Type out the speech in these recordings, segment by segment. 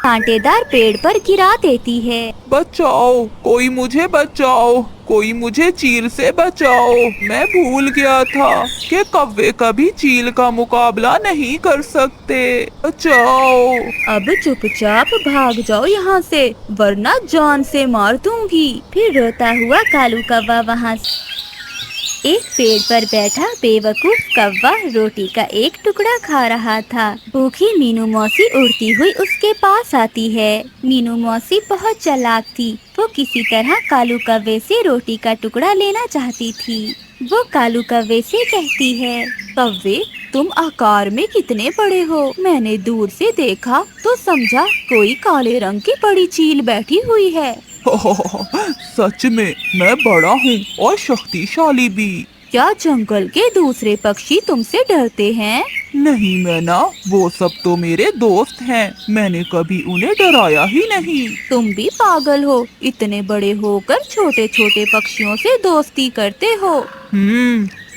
कांटेदार पेड़ पर गिरा देती है। बचाओ, कोई मुझे बचाओ, कोई मुझे चील से बचाओ। मैं भूल गया था कि कौवे कभी चील का मुकाबला नहीं कर सकते। बचाओ। अब चुपचाप भाग जाओ यहाँ से, वरना जान से मार दूंगी। फिर रोता हुआ कालू कौवा वहाँ एक पेड़ पर बैठा बेवकूफ कौवा रोटी का एक टुकड़ा खा रहा था। भूखी मीनू मौसी उड़ती हुई उसके पास आती है। मीनू मौसी बहुत चालाक थी। वो किसी तरह कालू कौवे से रोटी का टुकड़ा लेना चाहती थी। वो कालू कौवे से कहती है, कौवे तुम आकार में कितने बड़े हो। मैंने दूर से देखा तो समझा कोई काले रंग की बड़ी चील बैठी हुई है। सच में मैं बड़ा हूँ और शक्तिशाली भी। क्या जंगल के दूसरे पक्षी तुमसे डरते हैं? नहीं मैना, वो सब तो मेरे दोस्त हैं। मैंने कभी उन्हें डराया ही नहीं। तुम भी पागल हो, इतने बड़े होकर छोटे छोटे पक्षियों से दोस्ती करते हो।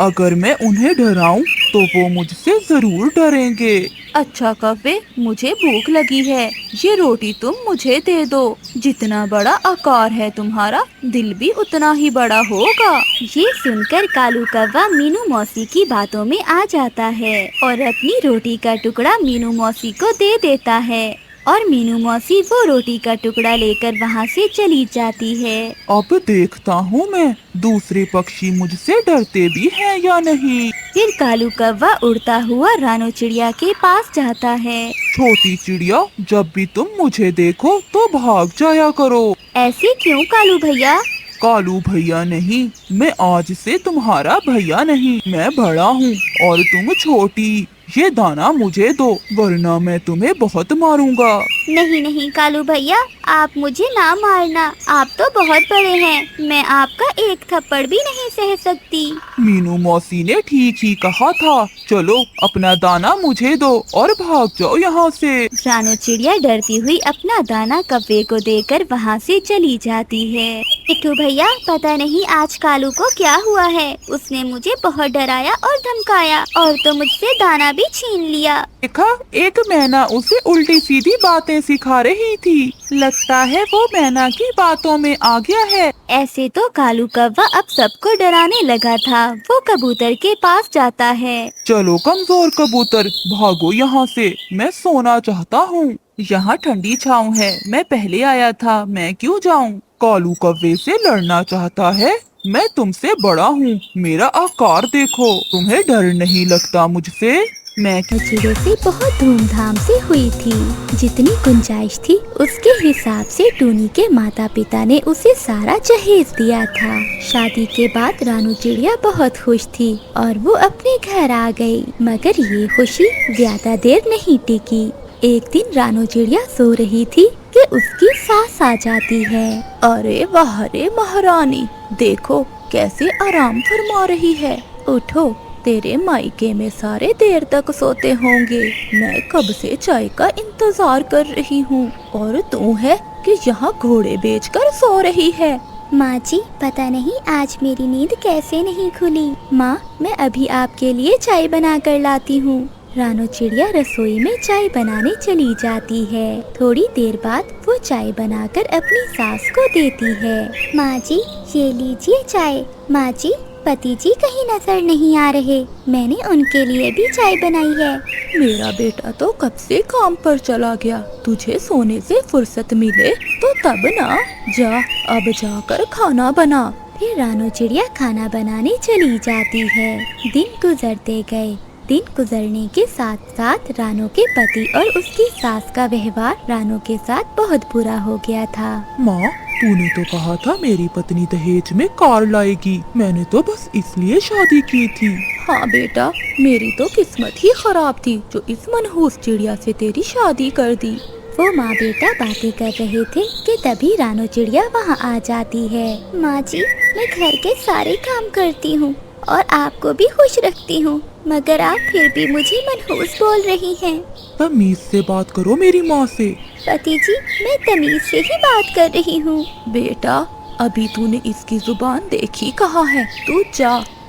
अगर मैं उन्हें डराऊं तो वो मुझसे जरूर डरेंगे। अच्छा कौवे, मुझे भूख लगी है, ये रोटी तुम मुझे दे दो। जितना बड़ा आकार है तुम्हारा, दिल भी उतना ही बड़ा होगा। ये सुनकर कालू कौवा मीनू मौसी की बातों में आ जाता है और अपनी रोटी का टुकड़ा मीनू मौसी को दे देता है। और मीनू मौसी वो रोटी का टुकड़ा लेकर वहाँ से चली जाती है। अब देखता हूँ मैं दूसरे पक्षी मुझसे डरते भी हैं या नहीं। फिर कालू कौवा उड़ता हुआ रानो चिड़िया के पास जाता है। छोटी चिड़िया, जब भी तुम मुझे देखो तो भाग जाया करो। ऐसे क्यों कालू भैया? कालू भैया नहीं, मैं आज से तुम्हारा भैया नहीं। मैं बड़ा हूँ और तुम छोटी। ये दाना मुझे दो, वरना मैं तुम्हें बहुत मारूंगा। नहीं नहीं कालू भैया, आप मुझे ना मारना। आप तो बहुत बड़े हैं, मैं आपका एक थप्पड़ भी नहीं सह सकती। मीनू मौसी ने ठीक ही कहा था। चलो अपना दाना मुझे दो और भाग जाओ यहाँ से। रानो चिड़िया डरती हुई अपना दाना कौवे को देकर वहाँ से चली जाती है। मिट्ठू भैया, पता नहीं आज कालू को क्या हुआ है। उसने मुझे बहुत डराया और धमकाया और तो मुझसे दाना भी छीन लिया। देखा, एक मैना उसे उल्टी सीधी बातें सिखा रही थी। लगता है वो मैना की बातों में आ गया है। ऐसे तो कालू कौवा अब सबको डराने लगा था। वो कबूतर के पास जाता है। चलो कमजोर कबूतर, भागो यहाँ से, मैं सोना चाहता हूँ। यहाँ ठंडी छाँव है, मैं पहले आया था, मैं क्यों जाऊँ। कालू कौवे से लड़ना चाहता है। मैं तुमसे बड़ा हूँ, मेरा आकार देखो। तुम्हें डर नहीं लगता मुझसे? मैं चिड़े से बहुत धूमधाम से हुई थी। जितनी गुंजाइश थी उसके हिसाब से टूनी के माता पिता ने उसे सारा जहेज दिया था। शादी के बाद रानू चिड़िया बहुत खुश थी और वो अपने घर आ गई। मगर ये खुशी ज्यादा देर नहीं टिकी। एक दिन रानू चिड़िया सो रही थी कि उसकी सास आ जाती है। अरे वाह रे महारानी, देखो कैसे आराम फरमा रही है। उठो, तेरे मायके में सारे देर तक सोते होंगे। मैं कब से चाय का इंतजार कर रही हूँ और तू है कि यहाँ घोड़े बेचकर सो रही है। माँ जी, पता नहीं आज मेरी नींद कैसे नहीं खुली। माँ, मैं अभी आपके लिए चाय बना कर लाती हूँ। रानो चिड़िया रसोई में चाय बनाने चली जाती है। थोड़ी देर बाद वो चाय बनाकर अपनी सास को देती है। माँ जी, ये लीजिए चाय। माँ जी, पति जी कहीं नजर नहीं आ रहे, मैंने उनके लिए भी चाय बनाई है। मेरा बेटा तो कब से काम पर चला गया। तुझे सोने से फुर्सत मिले तो तब ना। जा, अब जाकर खाना बना। फिर रानो चिड़िया खाना बनाने चली जाती है। दिन गुजरते गए। दिन गुजरने के साथ साथ रानो के पति और उसकी सास का व्यवहार रानो के साथ बहुत बुरा हो गया था। माँ, तूने तो कहा था मेरी पत्नी दहेज में कार लाएगी। मैंने तो बस इसलिए शादी की थी। हाँ बेटा, मेरी तो किस्मत ही खराब थी जो इस मनहूस चिड़िया से तेरी शादी कर दी। वो माँ बेटा बातें कर रहे थे कि तभी रानो चिड़िया वहाँ आ जाती है। माँ जी, मैं घर के सारे काम करती हूँ और आपको भी खुश रखती हूँ, मगर आप फिर भी मुझे मनहूस बोल रही हैं। तमीज से बात करो मेरी माँ से। पति जी, मैं तमीज से ही बात कर रही हूँ। बेटा, अभी तूने इसकी जुबान देखी कहाँ है?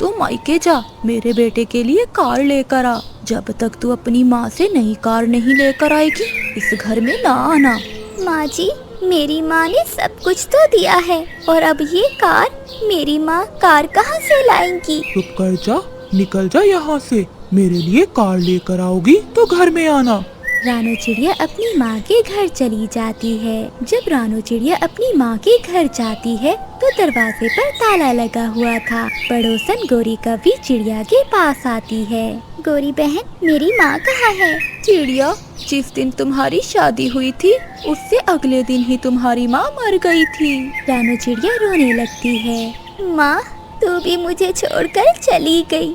तू मायके जा, मेरे बेटे के लिए कार लेकर आ। जब तक तू अपनी माँ से नई कार नहीं लेकर आएगी, इस घर में ना आना। माँ जी, मेरी माँ ने सब कुछ तो दिया है, और अब ये कार, मेरी माँ कार कहाँ से लाएंगी? चुप कर जा, निकल जा यहाँ से। मेरे लिए कार लेकर आओगी तो घर में आना। रानू चिड़िया अपनी माँ के घर चली जाती है। जब रानू चिड़िया अपनी माँ के घर जाती है तो दरवाजे पर ताला लगा हुआ था। पड़ोसन गोरी कभी चिड़िया के पास आती है। गोरी बहन, मेरी माँ कहाँ है? चिड़िया, जिस दिन तुम्हारी शादी हुई थी उससे अगले दिन ही तुम्हारी माँ मर गई थी। रानू चिड़िया रोने लगती है। माँ, तू भी मुझे छोड़कर चली गई,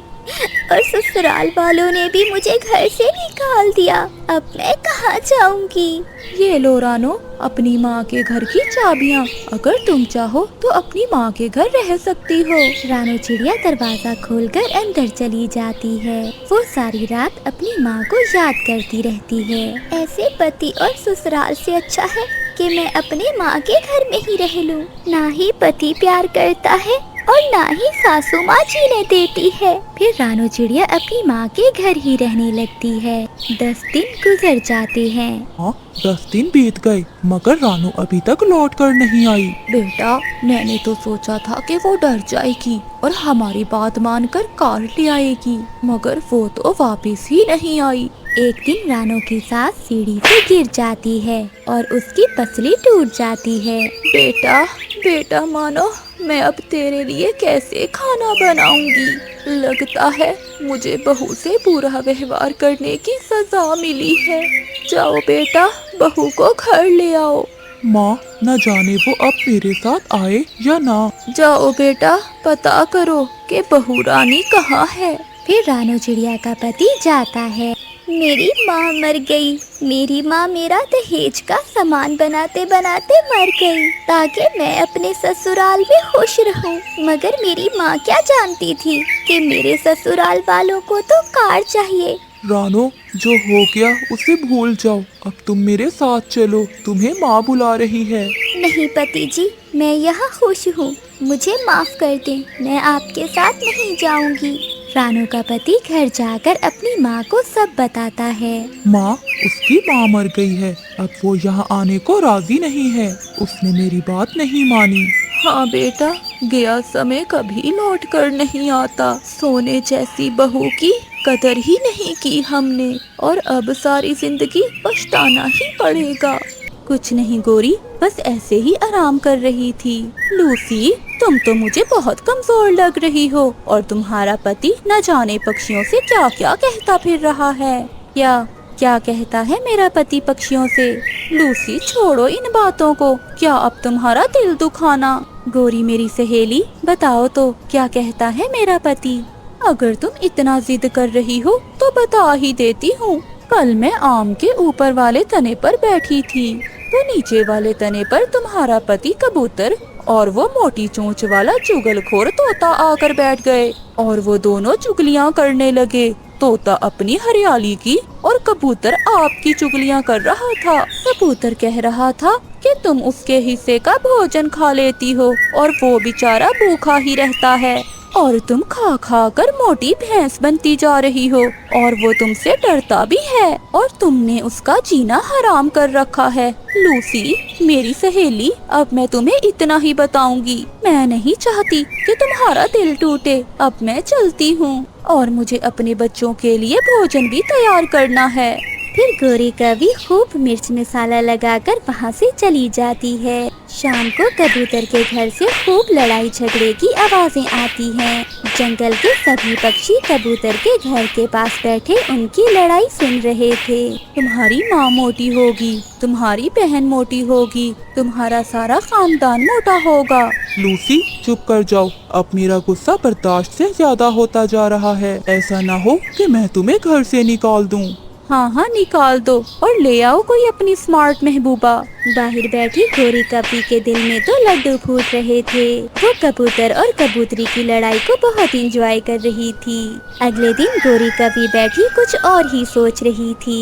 और ससुराल वालों ने भी मुझे घर से निकाल दिया। अब मैं कहाँ जाऊंगी? ये लो रानो, अपनी माँ के घर की चाबियाँ। अगर तुम चाहो तो अपनी माँ के घर रह सकती हो। रानू चिड़िया दरवाजा खोलकर अंदर चली जाती है। वो सारी रात अपनी माँ को याद करती रहती है। ऐसे पति और ससुराल से अच्छा है कि मैं अपने माँ के घर में ही रह लूं। ना ही पति प्यार करता है और ना ही सासू माँ जीने देती है। फिर रानू चिड़िया अपनी माँ के घर ही रहने लगती है। 10 दिन गुजर जाते हैं। हाँ, 10 दिन बीत गए मगर रानू अभी तक लौट कर नहीं आई। बेटा, मैंने तो सोचा था कि वो डर जाएगी और हमारी बात मानकर कार ले आएगी, मगर वो तो वापस ही नहीं आई। एक दिन रानू की सास सीढ़ी से गिर जाती है और उसकी पसली टूट जाती है। बेटा मानो, मैं अब तेरे लिए कैसे खाना बनाऊंगी? लगता है मुझे बहू से बुरा व्यवहार करने की सजा मिली है। जाओ बेटा, बहू को घर ले आओ। माँ, न जाने वो अब मेरे साथ आए या ना। जाओ बेटा, पता करो कि बहू रानी कहाँ है। फिर रानू चिड़िया का पति जाता है। मेरी माँ मर गई। मेरी माँ मेरा दहेज का सामान बनाते बनाते मर गई ताकि मैं अपने ससुराल में खुश रहूं। मगर मेरी माँ क्या जानती थी कि मेरे ससुराल वालों को तो कार चाहिए। रानो, जो हो गया उसे भूल जाओ। अब तुम मेरे साथ चलो, तुम्हें माँ बुला रही है। नहीं पति जी, मैं यहाँ खुश हूँ, मुझे माफ कर दें, मैं आपके साथ नहीं जाऊंगी। रानू का पति घर जाकर अपनी माँ को सब बताता है। माँ, उसकी माँ मर गई है, अब वो यहाँ आने को राजी नहीं है। उसने मेरी बात नहीं मानी। हाँ बेटा, गया समय कभी लौट कर नहीं आता। सोने जैसी बहू की कदर ही नहीं की हमने, और अब सारी जिंदगी पछताना ही पड़ेगा। कुछ नहीं गोरी, बस ऐसे ही आराम कर रही थी। लूसी, तुम तो मुझे बहुत कमजोर लग रही हो, और तुम्हारा पति न जाने पक्षियों से क्या क्या कहता फिर रहा है। क्या कहता है मेरा पति पक्षियों से? लूसी, छोड़ो इन बातों को, क्या अब तुम्हारा दिल दुखाना? गोरी मेरी सहेली, बताओ तो क्या कहता है मेरा पति? अगर तुम इतना जिद कर रही हो तो बता ही देती हूँ। कल मैं आम के ऊपर वाले तने पर बैठी थी, तो नीचे वाले तने पर तुम्हारा पति कबूतर और वो मोटी चोंच वाला चुगलखोर तोता आकर बैठ गए, और वो दोनों चुगलियाँ करने लगे। तोता अपनी हरियाली की और कबूतर आपकी चुगलियाँ कर रहा था। कबूतर कह रहा था कि तुम उसके हिस्से का भोजन खा लेती हो और वो बेचारा भूखा ही रहता है, और तुम खा खा कर मोटी भैंस बनती जा रही हो, और वो तुमसे डरता भी है, और तुमने उसका जीना हराम कर रखा है। लूसी मेरी सहेली, अब मैं तुम्हें इतना ही बताऊंगी। मैं नहीं चाहती कि तुम्हारा दिल टूटे। अब मैं चलती हूँ, और मुझे अपने बच्चों के लिए भोजन भी तैयार करना है। फिर गोरी कभी खूब मिर्च मसाला लगाकर वहाँ से चली जाती है। शाम को कबूतर के घर से खूब लड़ाई झगड़े की आवाजें आती हैं। जंगल के सभी पक्षी कबूतर के घर के पास बैठे उनकी लड़ाई सुन रहे थे। तुम्हारी माँ मोटी होगी, तुम्हारी बहन मोटी होगी, तुम्हारा सारा खानदान मोटा होगा। लूसी, चुप कर जाओ, अब मेरा गुस्सा बर्दाश्त से ज्यादा होता जा रहा है। ऐसा ना हो कि मैं तुम्हें घर से निकाल दूं। हाँ, निकाल दो, और ले आओ कोई अपनी स्मार्ट महबूबा। बाहर बैठी गोरी कपी के दिल में तो लड्डू फूट रहे थे। वो कबूतर और कबूतरी की लड़ाई को बहुत एंजॉय कर रही थी। अगले दिन गोरी कपी बैठी कुछ और ही सोच रही थी।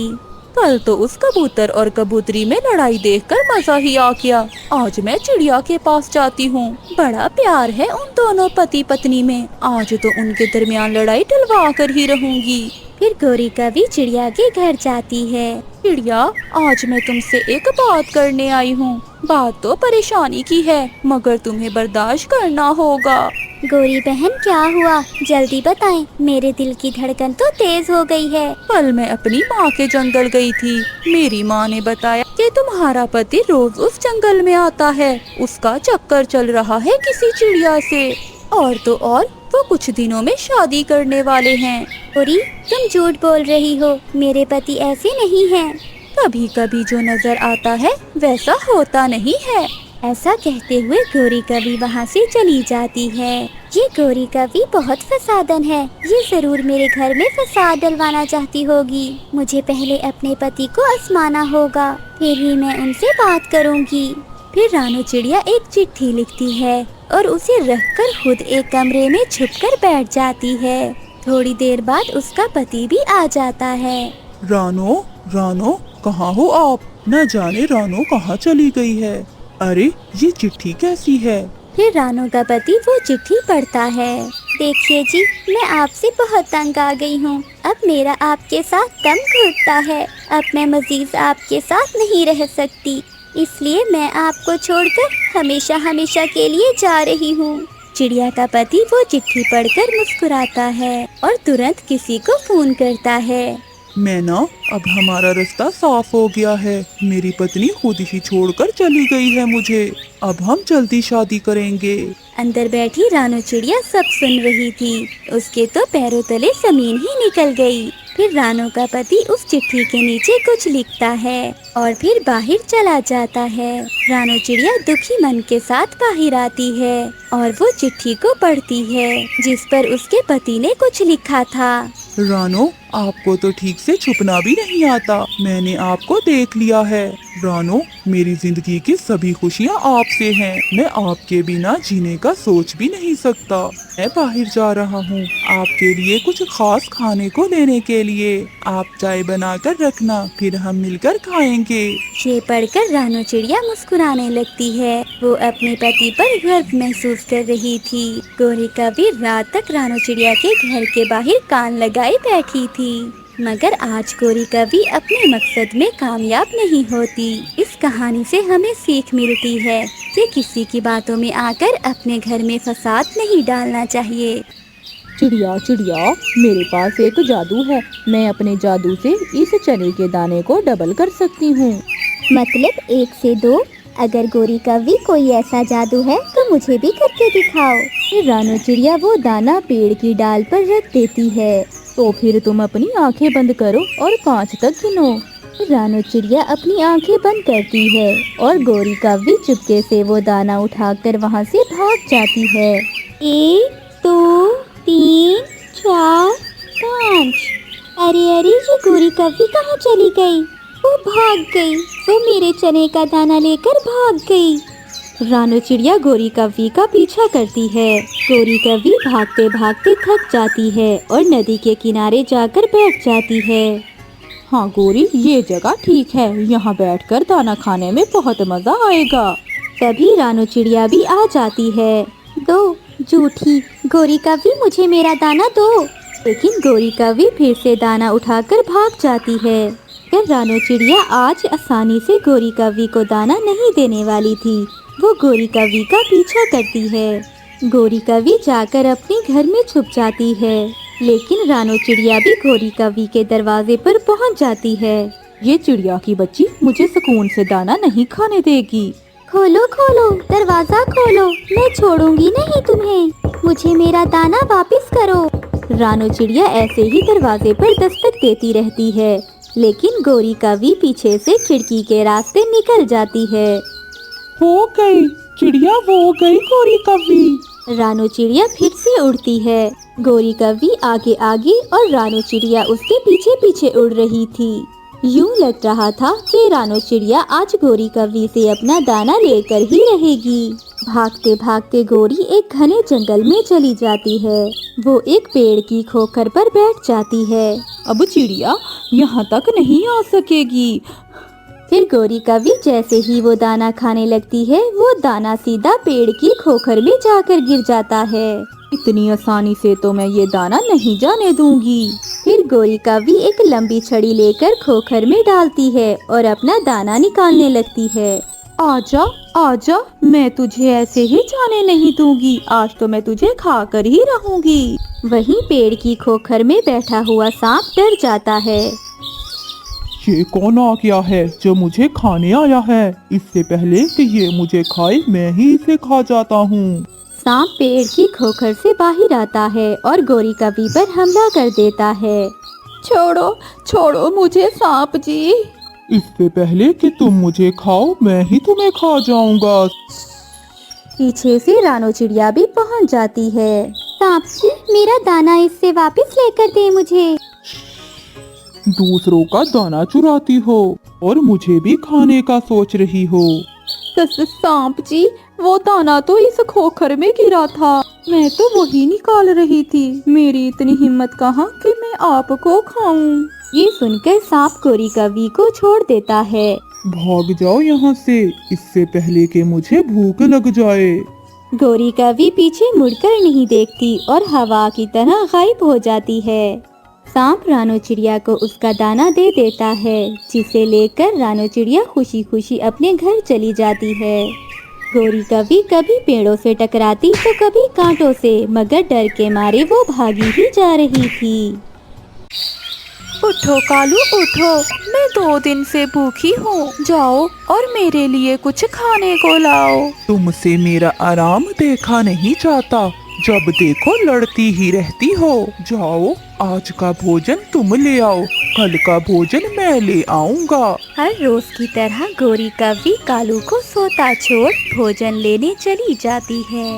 कल तो उस कबूतर और कबूतरी में लड़ाई देखकर मजा ही आ गया। आज मैं चिड़िया के पास जाती हूँ। बड़ा प्यार है उन दोनों पति पत्नी में। आज तो उनके दरमियान लड़ाई टलवा कर ही रहूंगी। फिर गौरी कवि चिड़िया के घर जाती है। चिड़िया, आज मैं तुमसे एक बात करने आई हूँ। बात तो परेशानी की है, मगर तुम्हें बर्दाश्त करना होगा। गौरी बहन, क्या हुआ? जल्दी बताएं, मेरे दिल की धड़कन तो तेज हो गई है। कल मैं अपनी माँ के जंगल गई थी। मेरी माँ ने बताया कि तुम्हारा पति रोज उस जंगल में आता है। उसका चक्कर चल रहा है किसी चिड़िया से, और तो और वो कुछ दिनों में शादी करने वाले हैं। गौरी, तुम झूठ बोल रही हो। मेरे पति ऐसे नहीं हैं। कभी कभी जो नजर आता है वैसा होता नहीं है। ऐसा कहते हुए गौरी कवि वहाँ से चली जाती है। ये गौरी कवि बहुत फसादन है। ये जरूर मेरे घर में फसाद डलवाना चाहती होगी। मुझे पहले अपने पति को आजमाना होगा, फिर ही मैं उनसे बात करूँगी। फिर रानू चिड़िया एक चिट्ठी लिखती है और उसे रखकर खुद एक कमरे में छुपकर बैठ जाती है। थोड़ी देर बाद उसका पति भी आ जाता है। रानो, रानो, कहाँ हो आप? न जाने रानो कहाँ चली गई है। अरे, ये चिट्ठी कैसी है? फिर रानू का पति वो चिट्ठी पढ़ता है। देखिए जी, मैं आपसे बहुत तंग आ गई हूँ। अब मेरा आपके साथ दम घुटता है। अब मैं मजीद आपके साथ नहीं रह सकती, इसलिए मैं आपको छोड़कर हमेशा हमेशा के लिए जा रही हूँ। चिड़िया का पति वो चिट्ठी पढ़कर मुस्कुराता है और तुरंत किसी को फोन करता है। मैं ना, अब हमारा रास्ता साफ हो गया है। मेरी पत्नी खुद ही छोड़कर चली गई है मुझे। अब हम जल्दी शादी करेंगे। अंदर बैठी रानू चिड़िया सब सुन रही थी। उसके तो पैरों तले जमीन ही निकल गई। फिर रानू का पति उस चिट्ठी के नीचे कुछ लिखता है और फिर बाहर चला जाता है। रानू चिड़िया दुखी मन के साथ बाहर आती है और वो चिट्ठी को पढ़ती है जिस पर उसके पति ने कुछ लिखा था। रानो, आपको तो ठीक से छुपना भी नहीं आता। मैंने आपको देख लिया है। रानो, मेरी जिंदगी की सभी खुशियाँ आपसे हैं। मैं आपके बिना जीने का सोच भी नहीं सकता। मैं बाहर जा रहा हूँ आपके लिए कुछ खास खाने को लेने के लिए। आप चाय बनाकर रखना, फिर हम मिलकर खाएंगे। ये पढ़कर रानू चिड़िया मुस्कुराने लगती है। वो अपने पति पर गर्व महसूस कर रही थी। गौरी कवि रात तक रानू चिड़िया के घर के बाहर कान लगाए बैठी थी, मगर आज गौरी कवि अपने मकसद में कामयाब नहीं होती। इस कहानी से हमें सीख मिलती है कि किसी की बातों में आकर अपने घर में फसाद नहीं डालना चाहिए। चिड़िया चिड़िया, मेरे पास एक जादू है। मैं अपने जादू से इस चने के दाने को डबल कर सकती हूँ। मतलब 1 से 2? अगर गौरी कवि कोई ऐसा जादू है तो मुझे भी करके दिखाओ। फिर रानू चिड़िया वो दाना पेड़ की डाल पर रख देती है। तो फिर तुम अपनी आंखें बंद करो और 5 तक गिनो। रानू चिड़िया अपनी आंखें बंद करती है और गौरी कवि चुपके से वो दाना उठाकर वहाँ से भाग जाती है। 1 2 3 4 5। अरे अरे, ये गौरी कवि कहाँ चली गई? वो भाग गई। वो मेरे चने का दाना लेकर भाग गई। रानू चिड़िया गौरी कवि का पीछा करती है। गौरी कवि भागते भागते थक जाती है और नदी के किनारे जाकर बैठ जाती है। हाँ गौरी, ये जगह ठीक है। यहाँ बैठकर दाना खाने में बहुत मजा आएगा। तभी रानू चिड़िया भी आ जाती है। दो, झूठी गौरी कवि, मुझे मेरा दाना दो। लेकिन गौरी कवि फिर से दाना उठाकर भाग जाती है। फिर रानू चिड़िया आज आसानी से गौरी कवि को दाना नहीं देने वाली थी। वो गौरी कवि का पीछा करती है। गौरी कवि जाकर अपने घर में छुप जाती है, लेकिन रानू चिड़िया भी गौरी कवि के दरवाजे पर पहुंच जाती है। ये चिड़िया की बच्ची मुझे सुकून से दाना नहीं खाने देगी। खोलो खोलो, दरवाजा खोलो, मैं छोड़ूंगी नहीं तुम्हें। मुझे मेरा दाना वापस करो। रानू चिड़िया ऐसे ही दरवाजे पर दस्तक देती रहती है, लेकिन गौरी कवि पीछे से खिड़की के रास्ते निकल जाती है। वो गई चिड़िया, वो गई गौरी कवि। रानू चिड़िया फिर से उड़ती है। गौरी कवि आगे आगे और रानू चिड़िया उसके पीछे पीछे उड़ रही थी। यूं लग रहा था कि रानू चिड़िया आज गौरी कवि से अपना दाना लेकर ही रहेगी। भागते भागते गौरी एक घने जंगल में चली जाती है। वो एक पेड़ की खोखर पर बैठ जाती है। अब चिड़िया, यहाँ तक नहीं आ सकेगी। फिर गौरी कवि जैसे ही वो दाना खाने लगती है, वो दाना सीधा पेड़ की खोखर में जाकर गिर जाता है। इतनी आसानी से तो मैं ये दाना नहीं जाने दूंगी। फिर गौरी कवि एक लंबी छड़ी लेकर खोखर में डालती है और अपना दाना निकालने लगती है। आजा आजा, मैं तुझे ऐसे ही जाने नहीं दूंगी, आज तो मैं तुझे खाकर ही रहूंगी। वहीं पेड़ की खोखर में बैठा हुआ सांप डर जाता है। ये कौन आ गया है जो मुझे खाने आया है? इससे पहले कि ये मुझे खाए, मैं ही इसे खा जाता हूँ। सांप पेड़ की खोखर से बाहर आता है और गौरी कवि पर हमला कर देता है। छोड़ो छोड़ो मुझे सांप जी। इससे पहले कि तुम मुझे खाओ, मैं ही तुम्हें खा जाऊंगा। पीछे से रानो चिड़िया भी पहुंच जाती है। सांप जी, मेरा दाना इससे वापस लेकर दे मुझे। दूसरों का दाना चुराती हो और मुझे भी खाने का सोच रही हो। सांप जी, वो दाना तो इस खोखर में गिरा था, मैं तो वही निकाल रही थी। मेरी इतनी हिम्मत कहाँ कि मैं आपको खाऊं। ये सुनकर सांप गौरी कवि को छोड़ देता है। भाग जाओ यहाँ से, इससे पहले कि मुझे भूख लग जाए। गौरी कवि पीछे मुड़कर नहीं देखती और हवा की तरह गायब हो जाती है। सांप रानो चिड़िया को उसका दाना दे देता है, जिसे लेकर रानो चिड़िया खुशी खुशी अपने घर चली जाती है। गौरी कवि कभी पेड़ों से टकराती तो कभी कांटों से, मगर डर के मारे वो भागी ही जा रही थी। उठो कालू उठो, मैं 2 दिन से भूखी हूँ, जाओ और मेरे लिए कुछ खाने को लाओ। तुमसे मेरा आराम देखा नहीं जाता, जब देखो लड़ती ही रहती हो। जाओ, आज का भोजन तुम ले आओ, कल का भोजन मैं ले आऊंगा। हर रोज की तरह गौरी कवि कालू को सोता छोड़ भोजन लेने चली जाती है।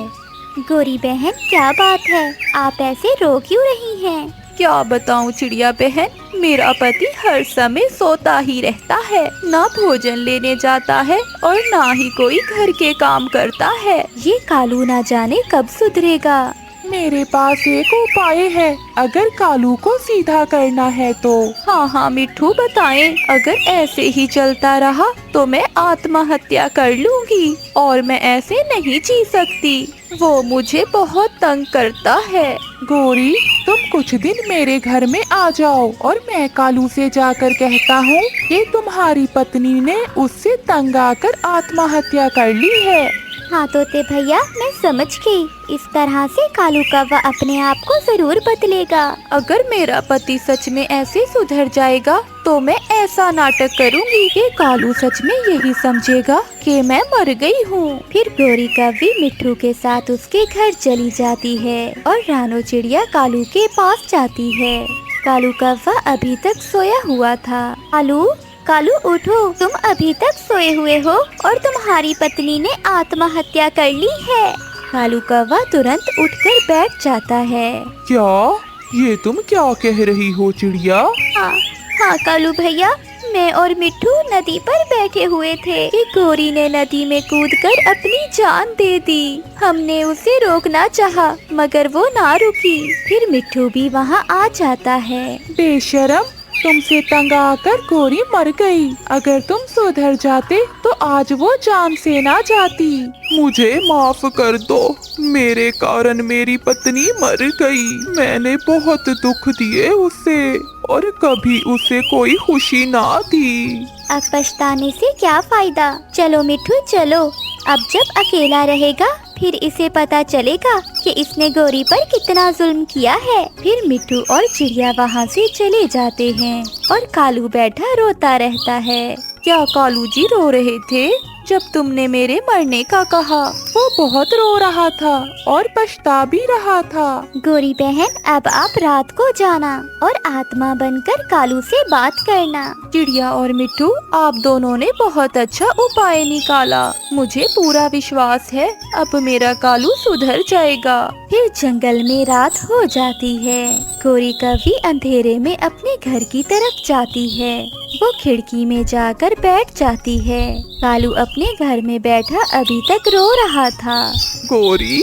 गौरी बहन, क्या बात है, आप ऐसे रो क्यों रही हैं? क्या बताऊं चिड़िया बहन, मेरा पति हर समय सोता ही रहता है, ना भोजन लेने जाता है और ना ही कोई घर के काम करता है। ये कालू ना जाने कब सुधरेगा। मेरे पास एक उपाय है, अगर कालू को सीधा करना है तो। हाँ हाँ मिट्ठू बताएं, अगर ऐसे ही चलता रहा तो मैं आत्महत्या कर लूंगी और मैं ऐसे नहीं जी सकती, वो मुझे बहुत तंग करता है। गौरी, तुम कुछ दिन मेरे घर में आ जाओ और मैं कालू से जाकर कहता हूँ कि तुम्हारी पत्नी ने उससे तंग आकर आत्महत्या कर ली है। हाँ तोते भैया, मैं समझ गई, इस तरह से कालू कौवा अपने आप को जरूर बदलेगा। अगर मेरा पति सच में ऐसे सुधर जाएगा तो मैं ऐसा नाटक करूंगी कि कालू सच में यही समझेगा कि मैं मर गई हूँ। फिर गौरी कवि मिट्ठू के साथ उसके घर चली जाती है और रानो चिड़िया कालू के पास जाती है। कालू कौवा अभी तक सोया हुआ था। कालू कालू उठो, तुम अभी तक सोए हुए हो और तुम्हारी पत्नी ने आत्महत्या कर ली है। कालू कौवा तुरंत उठकर बैठ जाता है। क्या? ये तुम क्या कह रही हो चिड़िया? हाँ कालू भैया, मैं और मिट्ठू नदी पर बैठे हुए थे कि गौरी ने नदी में कूदकर अपनी जान दे दी। हमने उसे रोकना चाहा मगर वो ना रुकी। फिर मिट्ठू भी वहाँ आ जाता है। बेशरम, तुमसे तंग आकर गौरी मर गई। अगर तुम सुधर जाते तो आज वो जान से ना जाती। मुझे माफ कर दो, मेरे कारण मेरी पत्नी मर गई। मैंने बहुत दुख दिए उसे और कभी उसे कोई खुशी ना दी। अब पछताने से क्या फायदा। चलो मिट्ठू चलो, अब जब अकेला रहेगा फिर इसे पता चलेगा कि इसने गौरी पर कितना जुल्म किया है। फिर मिट्ठू और चिड़िया वहाँ से चले जाते हैं और कालू बैठा रोता रहता है। क्या कालू जी रो रहे थे जब तुमने मेरे मरने का कहा? वो बहुत रो रहा था और पछता भी रहा था। गौरी बहन, अब आप रात को जाना और आत्मा बनकर कालू से बात करना। चिड़िया और मिट्ठू, आप दोनों ने बहुत अच्छा उपाय निकाला। मुझे पूरा विश्वास है अब मेरा कालू सुधर जाएगा। फिर जंगल में रात हो जाती है। गौरी कवि अंधेरे में अपने घर की तरफ जाती है। वो खिड़की में जाकर बैठ जाती है। कालू अपने घर में बैठा अभी तक रो रहा था। गौरी,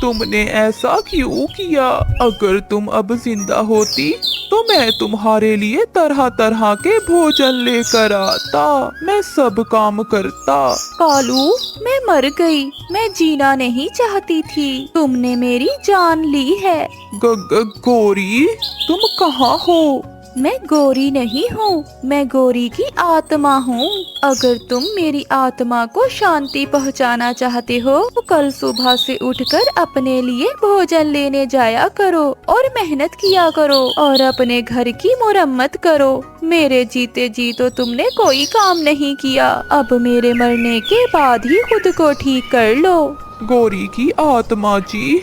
तुमने ऐसा क्यों किया? अगर तुम अब जिंदा होती तो मैं तुम्हारे लिए तरह तरह के भोजन लेकर आता, मैं सब काम करता। कालू, मैं मर गई। मैं जीना नहीं चाहती थी, तुमने मेरी जान ली है। गोरी, तुम कहाँ हो? मैं गोरी नहीं हूँ, मैं गोरी की आत्मा हूँ। अगर तुम मेरी आत्मा को शांति पहुँचाना चाहते हो तो कल सुबह से उठकर अपने लिए भोजन लेने जाया करो और मेहनत किया करो और अपने घर की मुरम्मत करो। मेरे जीते जी तो तुमने कोई काम नहीं किया, अब मेरे मरने के बाद ही खुद को ठीक कर लो। गोरी की आत्मा जी,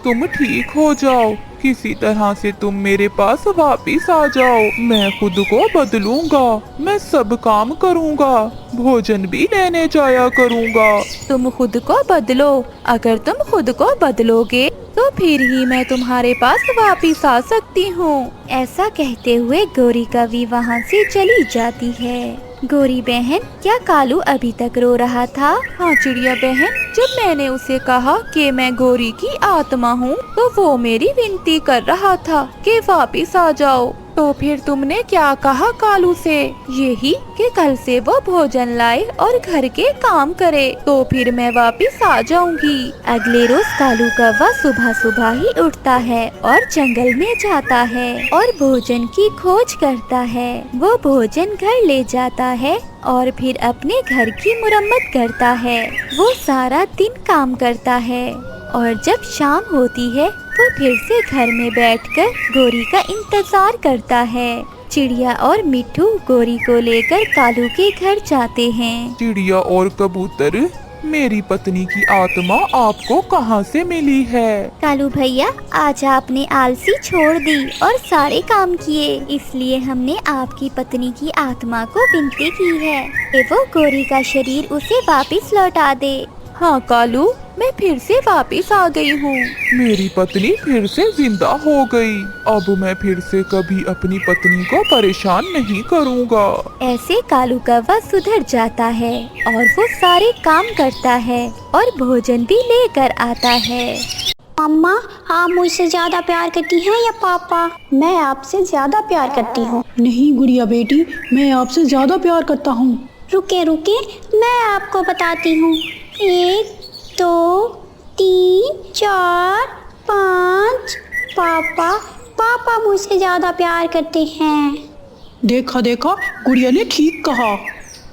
तुम ठीक हो जाओ, किसी तरह से तुम मेरे पास वापिस आ जाओ। मैं खुद को बदलूंगा, मैं सब काम करूंगा, भोजन भी लेने जाया करूंगा। तुम खुद को बदलो। अगर तुम खुद को बदलोगे तो फिर ही मैं तुम्हारे पास वापिस आ सकती हूँ। ऐसा कहते हुए गोरी कवि वहाँ से चली जाती है। गोरी बहन, क्या कालू अभी तक रो रहा था? हाँ चिड़िया बहन, जब मैंने उसे कहा कि मैं गोरी की आत्मा हूँ तो वो मेरी विनती कर रहा था कि वापिस आ जाओ। तो फिर तुमने क्या कहा कालू से? यही कि कल से वो भोजन लाए और घर के काम करे, तो फिर मैं वापिस आ जाऊंगी। अगले रोज कालू कौवा सुबह सुबह ही उठता है और जंगल में जाता है और भोजन की खोज करता है। वो भोजन घर ले जाता है और फिर अपने घर की मुरम्मत करता है। वो सारा दिन काम करता है और जब शाम होती है तो फिर से घर में बैठकर गोरी का इंतजार करता है। चिड़िया और मिट्ठू गोरी को लेकर कालू के घर जाते हैं। चिड़िया और कबूतर, मेरी पत्नी की आत्मा आपको कहाँ से मिली है? कालू भैया, आज आपने आलसी छोड़ दी और सारे काम किए, इसलिए हमने आपकी पत्नी की आत्मा को विनती की है कि वो गोरी का शरीर उसे वापस लौटा दे। हाँ कालू, मैं फिर से वापिस आ गई हूँ। मेरी पत्नी फिर से जिंदा हो गई। अब मैं फिर से कभी अपनी पत्नी को परेशान नहीं करूँगा। ऐसे कालू कौवा सुधर जाता है और वो सारे काम करता है और भोजन भी लेकर आता है। मम्मा, आप मुझसे ज्यादा प्यार करती हैं या पापा? मैं आपसे ज्यादा प्यार करती हूँ। नहीं गुड़िया बेटी, मैं आपसे ज्यादा प्यार करता हूँ। रुके रुके, मैं आपको बताती हूँ। 1 2 3 4 5। पापा मुझसे ज्यादा प्यार करते हैं। देखा देखा, गुड़िया ने ठीक कहा।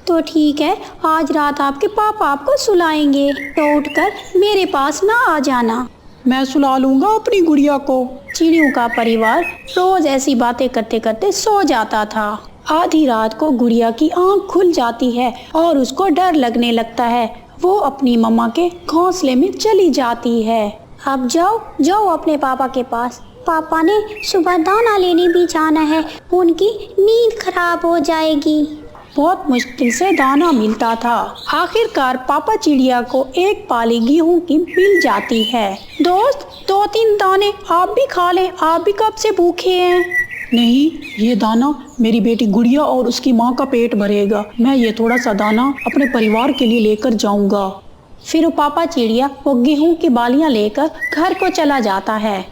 तो ठीक है, आज रात आपके पापा आपको सुलाएंगे, तो उठकर मेरे पास ना आ जाना। मैं सुला लूंगा अपनी गुड़िया को। चिड़ियों का परिवार रोज ऐसी बातें करते करते सो जाता था। आधी रात को गुड़िया की आंख खुल जाती है और उसको डर लगने लगता है। वो अपनी मम्मा के घोंसले में चली जाती है। अब जाओ अपने पापा के पास। पापा ने सुबह दाना लेने भी जाना है, उनकी नींद खराब हो जाएगी। बहुत मुश्किल से दाना मिलता था। आखिरकार पापा चिड़िया को एक पाली गेहूं की मिल जाती है। दोस्त, 2-3 दाने आप भी खा लें, आप भी कब से भूखे हैं। नहीं, ये दाना मेरी बेटी गुड़िया और उसकी माँ का पेट भरेगा। मैं ये थोड़ा सा दाना अपने परिवार के लिए लेकर जाऊंगा। फिर पापा चिड़िया वो गेहूं की बालियां लेकर घर को चला जाता है।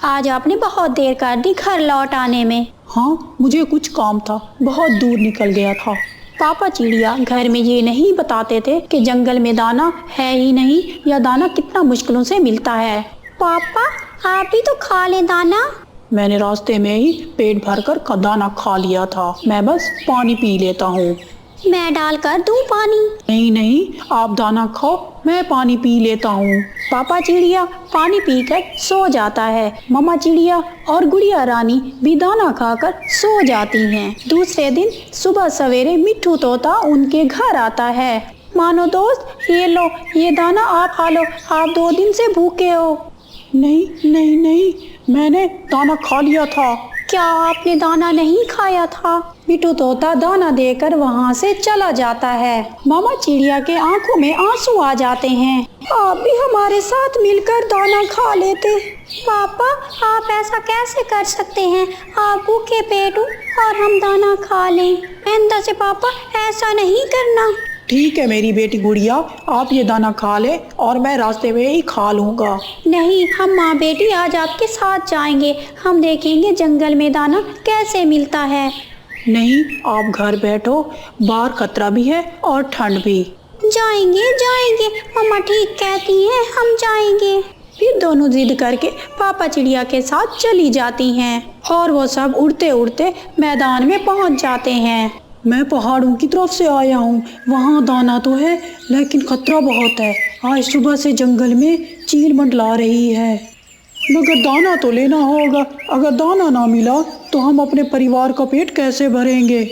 आज आपने बहुत देर कर दी घर लौट आने में। हाँ, मुझे कुछ काम था, बहुत दूर निकल गया था। पापा चिड़िया घर में ये नहीं बताते थे कि जंगल में दाना है ही नहीं या दाना कितना मुश्किलों से मिलता है। पापा, आप भी तो खा लें दाना। मैंने रास्ते में ही पेट भरकर दाना खा लिया था, मैं बस पानी पी लेता हूँ। मैं डालकर दूं पानी? नहीं, आप दाना खाओ, मैं पानी पी लेता हूँ। पापा चिड़िया पानी पीकर सो जाता है। मम्मा चिड़िया और गुड़िया रानी भी दाना खाकर सो जाती हैं। दूसरे दिन सुबह सवेरे मिट्ठू तोता उनके घर आता है। मानो दोस्त, ये लो, ये दाना आप खा लो, आप 2 दिन से भूखे हो। नहीं, मैंने दाना खा लिया था। क्या आपने दाना नहीं खाया था? मिट्ठू तोता दाना देकर वहाँ से चला जाता है। मामा चिड़िया के आंखों में आंसू आ जाते हैं। आप भी हमारे साथ मिलकर दाना खा लेते। पापा, आप ऐसा कैसे कर सकते हैं? आप भूखे पेट हो और हम दाना खा लें। अंदर से पापा, ऐसा नहीं करना। ठीक है मेरी बेटी गुड़िया, आप ये दाना खा ले और मैं रास्ते में ही खा लूँगा। नहीं, हम माँ बेटी आज आपके साथ जाएंगे। हम देखेंगे जंगल में दाना कैसे मिलता है। नहीं, आप घर बैठो, बाहर खतरा भी है और ठंड भी। जाएंगे जाएंगे, मम्मा ठीक कहती है, हम जाएंगे। फिर दोनों जिद करके पापा चिड़िया के साथ चली जाती हैं और वो सब उड़ते उड़ते मैदान में पहुंच जाते हैं। मैं पहाड़ों की तरफ से आया हूँ, वहाँ दाना तो है लेकिन खतरा बहुत है। आज सुबह से जंगल में चील मंडला रही है, मगर दाना तो लेना होगा। अगर दाना ना मिला तो हम अपने परिवार का पेट कैसे भरेंगे।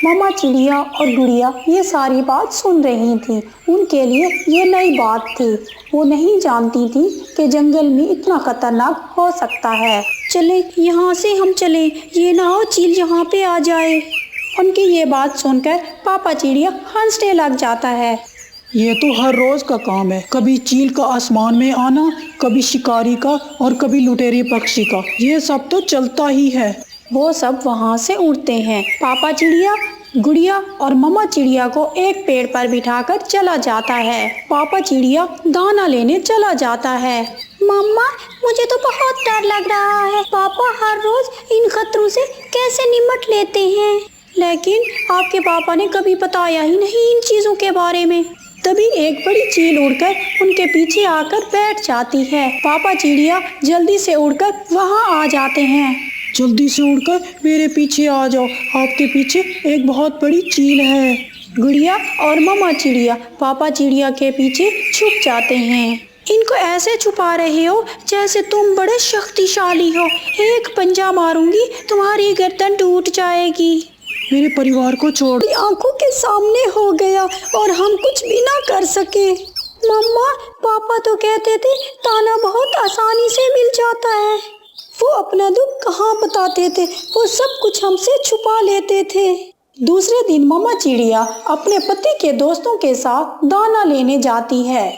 मम्मा चिड़िया और गुड़िया ये सारी बात सुन रही थी। उनके लिए ये नई बात थी। वो नहीं जानती थी कि जंगल में इतना खतरनाक हो सकता है। चले यहाँ से हम चले, ये ना हो चील यहाँ पे आ जाए। उनकी ये बात सुनकर पापा चिड़िया हंसने लग जाता है। ये तो हर रोज का काम है, कभी चील का आसमान में आना, कभी शिकारी का और कभी लुटेरे पक्षी का, ये सब तो चलता ही है। वो सब वहाँ से उड़ते हैं। पापा चिड़िया, गुड़िया और मम्मा चिड़िया को एक पेड़ पर बिठाकर चला जाता है। पापा चिड़िया दाना लेने चला जाता है। मम्मा मुझे तो बहुत डर लग रहा है। पापा हर रोज इन खतरों से कैसे निपट लेते हैं। लेकिन आपके पापा ने कभी बताया ही नहीं इन चीजों के बारे में। तभी एक बड़ी चील उड़कर उनके पीछे आकर बैठ जाती है। पापा चिड़िया जल्दी से उड़कर वहाँ आ जाते हैं। जल्दी से उड़कर मेरे पीछे आ जाओ, आपके पीछे एक बहुत बड़ी चील है। गुड़िया और मम्मा चिड़िया पापा चिड़िया के पीछे छुप जाते हैं। इनको ऐसे छुपा रहे हो जैसे तुम बड़े शक्तिशाली हो। एक पंजा मारूंगी तुम्हारी गर्दन टूट जाएगी। मेरे परिवार को छोड़, आंखों के सामने हो गया और हम कुछ भी ना कर सके। मम्मा पापा तो कहते थे दाना बहुत आसानी से मिल जाता है। वो अपना दुख कहाँ बताते थे, वो सब कुछ हमसे छुपा लेते थे। दूसरे दिन मम्मा चिड़िया अपने पति के दोस्तों के साथ दाना लेने जाती है।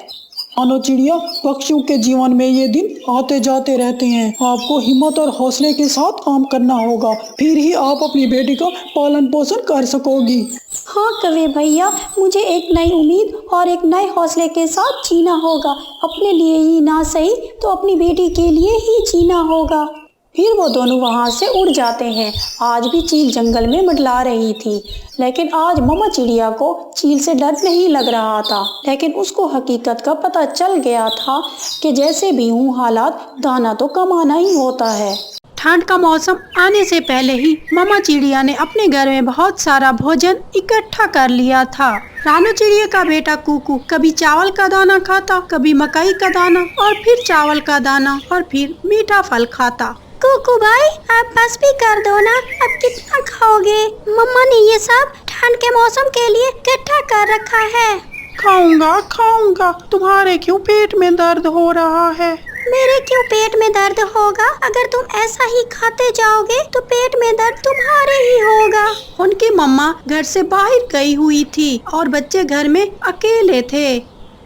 मानो चिड़िया, पक्षियों के जीवन में ये दिन आते जाते रहते हैं। आपको हिम्मत और हौसले के साथ काम करना होगा, फिर ही आप अपनी बेटी का पालन पोषण कर सकोगी। हाँ कवे भैया, मुझे एक नई उम्मीद और एक नए हौसले के साथ जीना होगा। अपने लिए ही ना सही तो अपनी बेटी के लिए ही जीना होगा। फिर वो दोनों वहाँ से उड़ जाते हैं। आज भी चील जंगल में मंडला रही थी, लेकिन आज मम्मा चिड़िया को चील से डर नहीं लग रहा था। लेकिन उसको हकीकत का पता चल गया था कि जैसे भी हूँ हालात, दाना तो कमाना ही होता है। ठंड का मौसम आने से पहले ही मम्मा चिड़िया ने अपने घर में बहुत सारा भोजन इकट्ठा कर लिया था। रानू चिड़िया का बेटा कुकू कभी चावल का दाना खाता, कभी मकई का दाना और फिर चावल का दाना और फिर मीठा फल खाता। कुकू भाई आप बस भी कर दो ना, अब कितना खाओगे। मम्मा ने ये सब ठंड के मौसम के लिए इकट्ठा कर रखा है। खाऊंगा खाऊंगा, तुम्हारे क्यों पेट में दर्द हो रहा है? मेरे क्यों पेट में दर्द होगा? अगर तुम ऐसा ही खाते जाओगे तो पेट में दर्द तुम्हारे ही होगा। उनकी मम्मा घर से बाहर गई हुई थी और बच्चे घर में अकेले थे।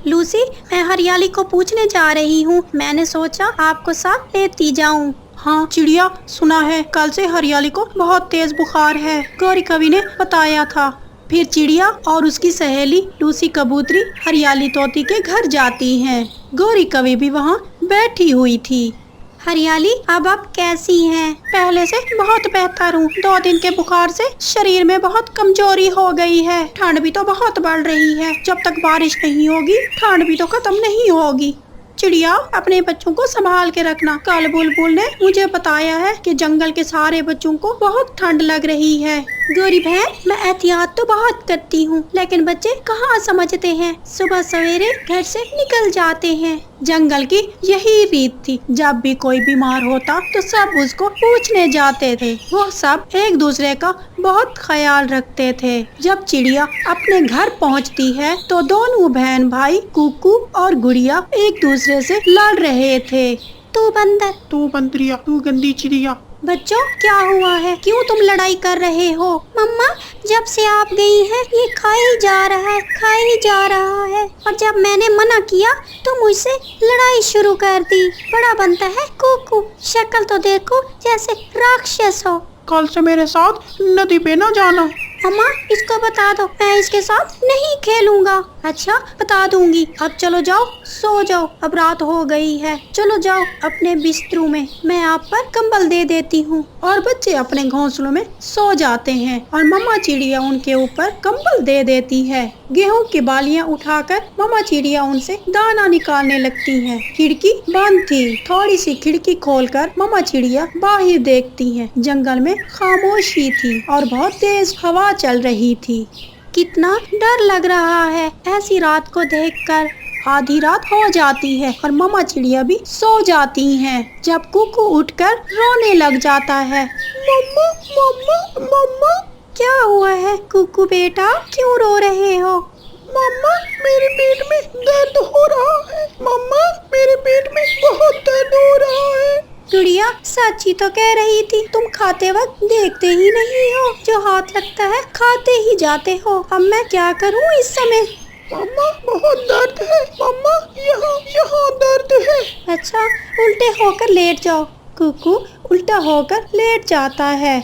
लूसी, मैं हरियाली को पूछने जा रही हूँ। मैंने सोचा आपको साथ लेती जाऊँ। हाँ चिड़िया, सुना है कल से हरियाली को बहुत तेज बुखार है, गौरी कवि ने बताया था। फिर चिड़िया और उसकी सहेली लूसी कबूतरी हरियाली तोती के घर जाती हैं। गौरी कवि भी वहाँ बैठी हुई थी। हरियाली अब आप कैसी हैं? पहले से बहुत बेहतर हूँ। 2 दिन के बुखार से शरीर में बहुत कमजोरी हो गई है। ठंड भी तो बहुत बढ़ रही है। जब तक बारिश नहीं होगी ठंड भी तो खत्म नहीं होगी। चिड़िया, अपने बच्चों को संभाल के रखना। कल बुलबुल ने मुझे बताया है कि जंगल के सारे बच्चों को बहुत ठंड लग रही है। गौरी बहन, मैं एहतियात तो बहुत करती हूँ, लेकिन बच्चे कहाँ समझते हैं। सुबह सवेरे घर से निकल जाते हैं। जंगल की यही रीत थी। जब भी कोई बीमार होता तो सब उसको पूछने जाते थे। वो सब एक दूसरे का बहुत ख्याल रखते थे। जब चिड़िया अपने घर पहुंचती है तो दोनों बहन भाई कुकू और गुड़िया एक दूसरे से लड़ रहे थे। तू बंदर, तू बंदरिया, तू गंदी चिड़िया। बच्चों क्या हुआ है? क्यों तुम लड़ाई कर रहे हो? मम्मा, जब से आप गई हैं ये खाए ही जा रहा है और जब मैंने मना किया तो मुझसे लड़ाई शुरू कर दी। बड़ा बनता है कुकू, शक्ल तो देखो जैसे राक्षस हो। कल से मेरे साथ नदी पे न जाना। अम्मा इसको बता दो, मैं इसके साथ नहीं खेलूंगा। अच्छा बता दूंगी। अब चलो जाओ, सो जाओ, अब रात हो गई है। चलो जाओ अपने बिस्तरों में, मैं आप पर कंबल दे देती हूँ। और बच्चे अपने घोंसलों में सो जाते हैं और मम्मा चिड़िया उनके ऊपर कंबल दे देती है। गेहूं की बालियां उठाकर मम्मा चिड़िया उनसे दाना निकालने लगती हैं। खिड़की बंद थी। थोड़ी सी खिड़की खोलकर मम्मा चिड़िया बाहर देखती हैं। जंगल में खामोशी थी और बहुत तेज हवा चल रही थी। कितना डर लग रहा है ऐसी रात को देखकर। आधी रात हो जाती है और मम्मा चिड़िया भी सो जाती हैं। जब कुकू उठकर रोने लग जाता है। मम्मा मम्मा मम्मा। क्या हुआ है कुकू बेटा, क्यों रो रहे हो? मम्मा मेरे पेट में दर्द हो रहा है। मम्मा मेरे पेट में बहुत दर्द हो रहा है। गुड़िया सच ही तो कह रही थी, तुम खाते वक्त देखते ही नहीं हो, जो हाथ लगता है खाते ही जाते हो। अब मैं क्या करूं इस समय? मम्मा बहुत दर्द है। मम्मा यहाँ दर्द है। अच्छा उल्टे होकर लेट जाओ। कुकू उल्टा होकर लेट जाता है।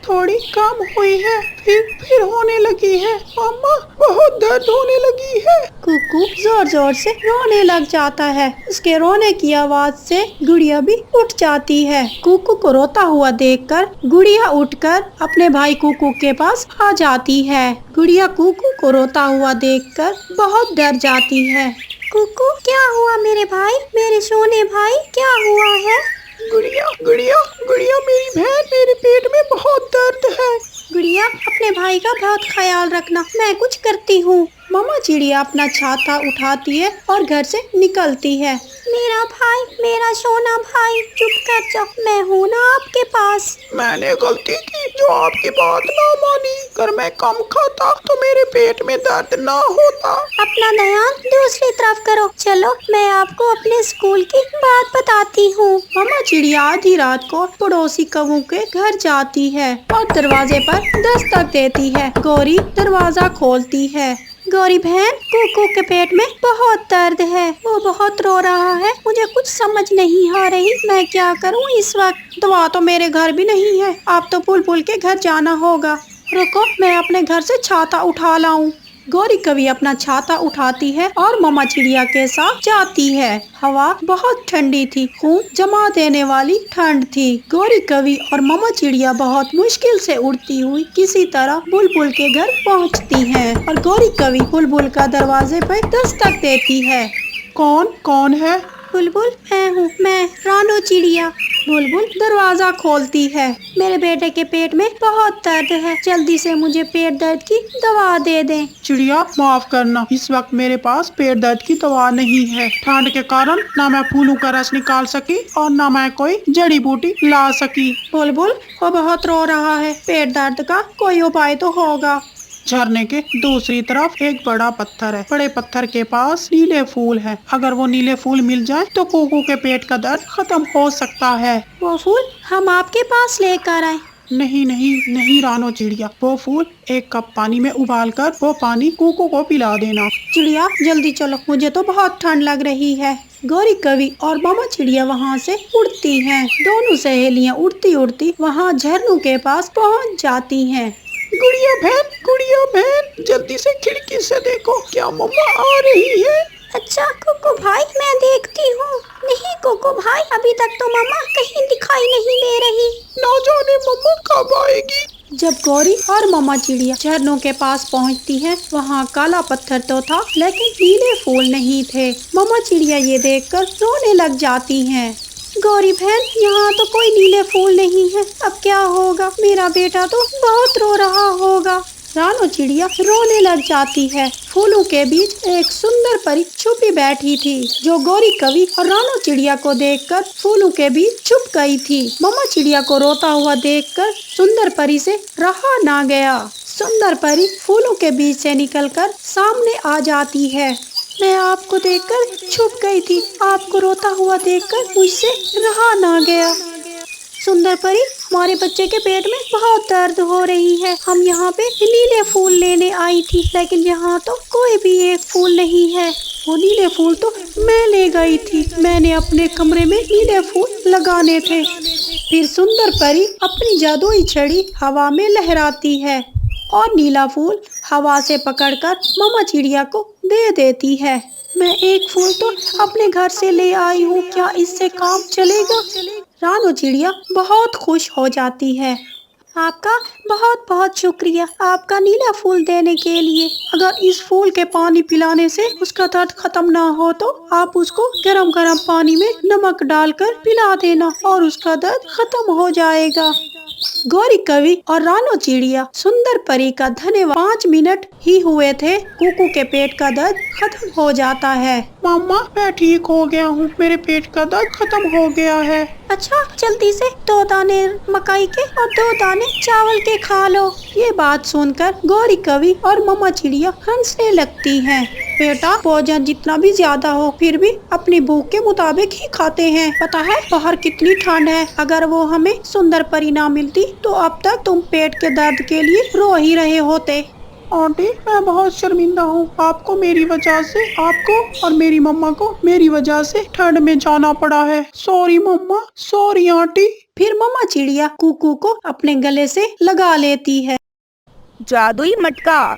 थोड़ी कम हुई है, फिर होने लगी है। मम्मा बहुत दर्द होने लगी है। कुकू जोर जोर से रोने लग जाता है। उसके रोने की आवाज से गुड़िया भी उठ जाती है। कुकू को रोता हुआ देखकर गुड़िया उठकर अपने भाई कुकू के पास आ जाती है। गुड़िया कुकू को रोता हुआ देखकर बहुत डर जाती है। कुकू क्या हुआ मेरे भाई, मेरे सोने भाई, क्या हुआ है? गुड़िया गुड़िया गुड़िया मेरी बहन, मेरे पेट में बहुत दर्द है। गुड़िया अपने भाई का बहुत ख्याल रखना, मैं कुछ करती हूँ। मम्मा चिड़िया अपना छाता उठाती है और घर से निकलती है। मेरा भाई, मेरा सोना भाई, चुप कर जाओ, मैं हूँ ना आपके पास। मैंने गलती की जो आपकी बात ना मानी। अगर मैं कम खाता तो मेरे पेट में दर्द ना होता। अपना ध्यान दूसरी तरफ करो। चलो मैं आपको अपने स्कूल की बात बताती हूँ। मम्मा चिड़िया आधी रात को पड़ोसी कौवों के घर जाती है और दरवाजे पर दस्तक देती है। गौरी दरवाजा खोलती है। गौरी बहन, कुकू के पेट में बहुत दर्द है, वो बहुत रो रहा है। मुझे कुछ समझ नहीं आ रही, मैं क्या करूं इस वक्त। दवा तो मेरे घर भी नहीं है, आप तो बुलबुल के घर जाना होगा। रुको मैं अपने घर से छाता उठा लाऊं। गौरी कवि अपना छाता उठाती है और मम्मा चिड़िया के साथ जाती है। हवा बहुत ठंडी थी, खून जमा देने वाली ठंड थी। गौरी कवि और मम्मा चिड़िया बहुत मुश्किल से उड़ती हुई किसी तरह बुलबुल के घर पहुंचती हैं और गौरी कवि बुलबुल का दरवाजे पर दस्तक देती है। कौन है? बुलबुल मैं हूँ, मैं रानो चिड़िया। बुलबुल दरवाजा खोलती है। मेरे बेटे के पेट में बहुत दर्द है, जल्दी से मुझे पेट दर्द की दवा दे दें। चिड़िया माफ करना, इस वक्त मेरे पास पेट दर्द की दवा नहीं है। ठंड के कारण ना मैं फूलों का रस निकाल सकी और ना मैं कोई जड़ी बूटी ला सकी। बुलबुल वो बहुत रो रहा है, पेट दर्द का कोई उपाय तो होगा। झरने के दूसरी तरफ एक बड़ा पत्थर है। बड़े पत्थर के पास नीले फूल है। अगर वो नीले फूल मिल जाए तो कुकू के पेट का दर्द खत्म हो सकता है। वो फूल हम आपके पास लेकर आए। नहीं रानो चिड़िया, वो फूल एक कप पानी में उबालकर वो पानी कुकू को पिला देना। चिड़िया जल्दी चलो, मुझे तो बहुत ठंड लग रही है। गौरी कवि और मम्मा चिड़िया वहाँ से उड़ती हैं। दोनों सहेलियाँ उड़ती उड़ती वहाँ झरनों के पास पहुँच जाती हैं। गुड़िया बहन जल्दी से खिड़की से देखो, क्या मम्मा आ रही है? अच्छा कुकू भाई मैं देखती हूँ। नहीं कुकू भाई, अभी तक तो मम्मा कहीं दिखाई नहीं दे रही। ना जाने मम्मा कब आएगी। जब गौरी और मम्मा चिड़िया झरनों के पास पहुँचती हैं, वहाँ काला पत्थर तो था लेकिन नीले फूल नहीं थे। मम्मा चिड़िया ये देखकर रोने लग जाती हैं। गौरी बहन यहाँ तो कोई नीले फूल नहीं है, अब क्या होगा? मेरा बेटा तो बहुत रो रहा होगा। रानो चिड़िया रोने लग जाती है। फूलों के बीच एक सुंदर परी छुपी बैठी थी, जो गौरी कवि और रानो चिड़िया को देखकर फूलों के बीच छुप गई थी। मम्मा चिड़िया को रोता हुआ देखकर सुंदर परी से रहा ना गया। सुंदर परी फूलों के बीच से निकलकर सामने आ जाती है। मैं आपको देखकर छुप गई थी, आपको रोता हुआ देखकर मुझसे रहा ना गया। सुंदर परी, हमारे बच्चे के पेट में बहुत दर्द हो रही है। हम यहाँ पे नीले फूल लेने आई थी, लेकिन यहाँ तो कोई भी एक फूल नहीं है। वो नीले फूल तो मैं ले गई थी, मैंने अपने कमरे में नीले फूल लगाने थे। फिर सुंदर परी अपनी जादुई छड़ी हवा में लहराती है। और नीला फूल हवा से पकड़कर मामा चिड़िया को दे देती है। मैं एक फूल तो अपने घर से ले आई हूँ, क्या इससे काम चलेगा? रानो चिड़िया बहुत खुश हो जाती है। आपका बहुत बहुत शुक्रिया आपका नीला फूल देने के लिए। अगर इस फूल के पानी पिलाने से उसका दर्द खत्म ना हो तो आप उसको गरम गरम पानी में नमक डालकर पिला देना और उसका दर्द खत्म हो जाएगा। गौरी कवि और रानो चिड़िया सुंदर परी का धन्यवाद। 5 मिनट ही हुए थे, कुकू के पेट का दर्द खत्म हो जाता है। मम्मा मैं ठीक हो गया हूँ, मेरे पेट का दर्द खत्म हो गया है। अच्छा जल्दी से 2 दाने मकई के और 2 दाने चावल के खा लो। ये बात सुनकर गौरी कवि और मामा चिड़िया हंसने लगती हैं। बेटा भोजन जितना भी ज्यादा हो फिर भी अपनी भूख के मुताबिक ही खाते हैं। पता है बाहर कितनी ठंड है, अगर वो हमें सुंदर परी ना मिलती तो अब तक तुम पेट के दर्द के लिए रो ही रहे होते। आंटी मैं बहुत शर्मिंदा हूँ, आपको मेरी वजह से, आपको और मेरी मम्मा को मेरी वजह से ठंड में जाना पड़ा है। सॉरी मम्मा, सॉरी आंटी। फिर मामा चिड़िया कुकू को अपने गले से लगा लेती है। जादुई मटका।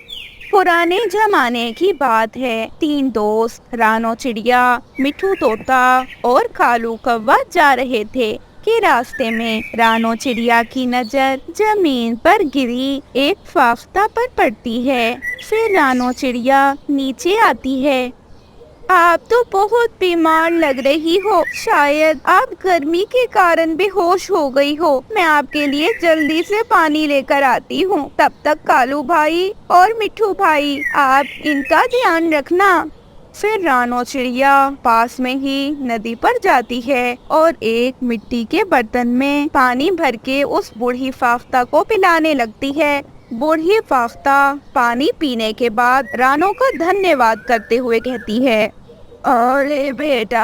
पुराने जमाने की बात है। 3 दोस्त रानो चिड़िया, मिठू तोता और कालू कौवा जा रहे थे कि रास्ते में रानो चिड़िया की नजर जमीन पर गिरी एक फाफ्ता पर पड़ती है। फिर रानो चिड़िया नीचे आती है। आप तो बहुत बीमार लग रही हो, शायद आप गर्मी के कारण बेहोश हो गई हो। मैं आपके लिए जल्दी से पानी लेकर आती हूँ। तब तक कालू भाई और मिठू भाई आप इनका ध्यान रखना। फिर रानो चिड़िया पास में ही नदी पर जाती है और एक मिट्टी के बर्तन में पानी भर के उस बूढ़ी फाफ्ता को पिलाने लगती है। बूढ़ी फाफ्ता पानी पीने के बाद रानो का धन्यवाद करते हुए कहती है, अरे बेटा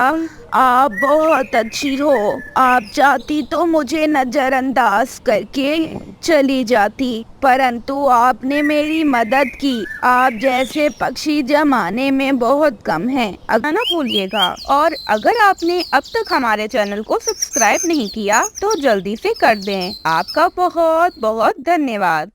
आप बहुत अच्छी हो, आप चाहती तो मुझे नजरअंदाज करके चली जाती, परंतु आपने मेरी मदद की। आप जैसे पक्षी जमाने में बहुत कम हैं। अगर ना भूलिएगा, और अगर आपने अब तक हमारे चैनल को सब्सक्राइब नहीं किया तो जल्दी से कर दें। आपका बहुत बहुत धन्यवाद।